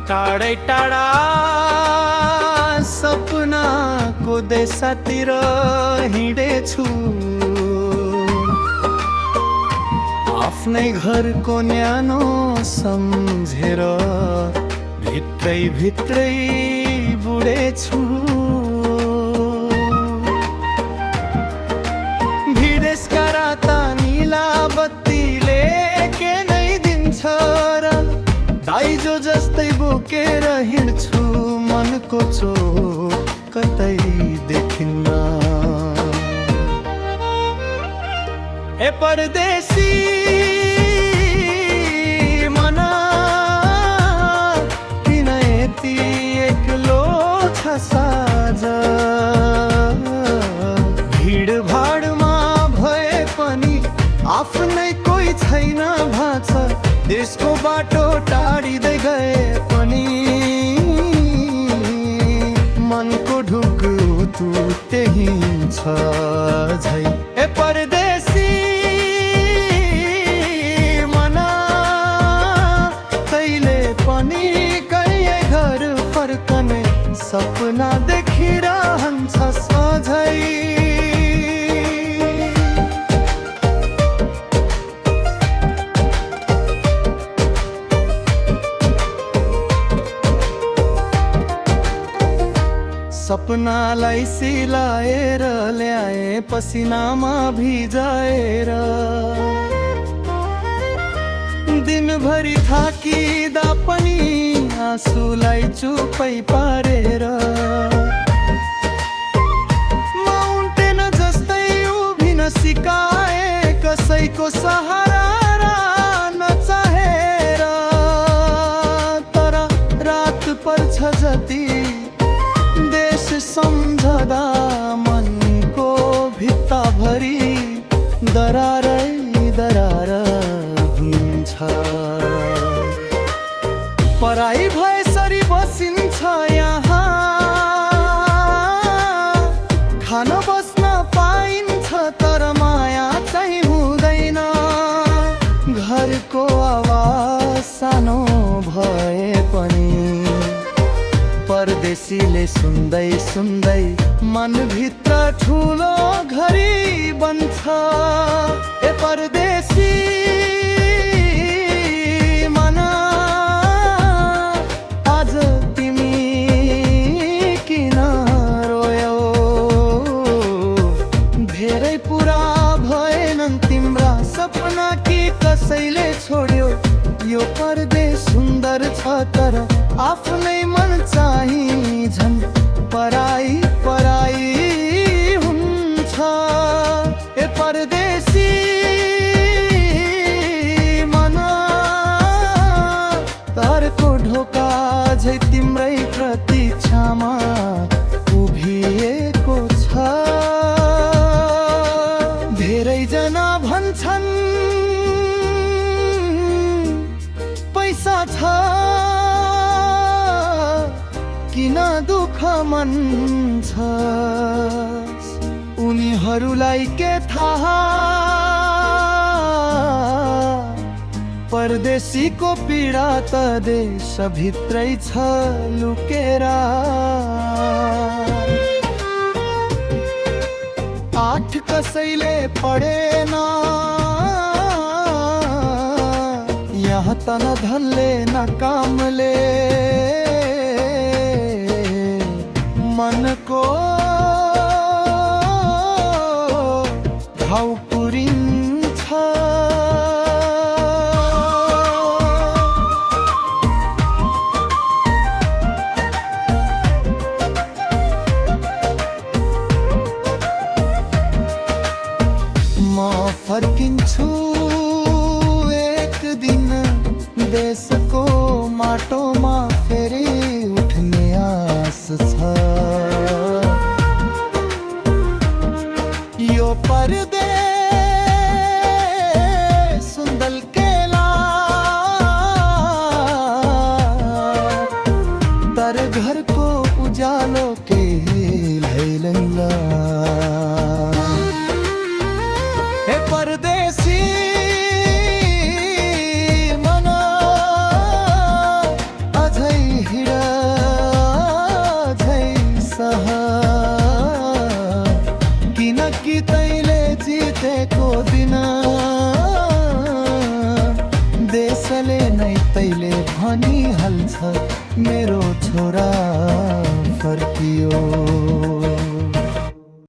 टाढै टाढा सपनाको देशतिर हिँडेछु, आफ्नै घरको न्यानो सम्झेर भित्रै भित्रै बुढेछु। विदेशका राता निला बत्तीले के नै दिन्छ र दाइजो जस्तै बोकेर हिँड्छु, मनको चोक कतै देखिन्न। ए परदेशी मना किन यति एक्लो छ साँझ, भिडभाडमा भए पनि आफ्नै कोही छैन भाछ, देशको बाटो टाढिँदै गए पनि मनको ढुकुतु त्यही छ झै। ए परदेशी मना तैले पनि कहिले घर फर्कने सपना देखिरहन्छ सधैँ। सपनालाई सिलाएर ल्याए पसिनामा भिजाएर, दिनभरि थाकिदा पनि आँसुलाई चुपै पारेर, माउन्टेन जस्तै उभिन सिकाए कसैको सहारा नचाहेर। तर रात पर्छ जति सम्झदा मनको भित्ताभरि दरारै दरार हुन्छ। पराई भएसरी बसिन्छ यहाँ, खान बस्न पाइन्छ तर माया चाहिँ हुँदैन। घरको आवाज सानो भए पनि परदेशीले सुन्दै सुन्दै मनभित्र ठुलो घरी बन्छ। ए परदेशी मना आज तिमी किन रोयौ, धेरै पुरा भएनन् तिम्रा सपना कि कसैले छोड्यो। यो परदेश सुन्दर छ तर आफ्नै मन चाहिँ झन् पराई पराई हुन्छ। ए परदेशी मना तारको ढोका झै तिम्रै प्रतीक्षामा उभिएको छ। धेरैजना भन्छन् पैसा छ किन दुःख मन छ, उनीहरूलाई के थाहा परदेशीको पीडा त देशभित्रै छ लुकेर। आठ कसैले पढेन यहाँ त न धनले न कामले, मनको घाउ पुरिन्छ। म फर्किन्छु एक दिन देशको माटोमा फेरि उठ्ने आस छ। यो परदेश सुन्दर केला तर घरको उज्यालो के लैलैला। हे परदेशी मना अझै कि तैले जितेको दिन देशले नै तैले भनिहाल्छ मेरो छोरा फर्कियो।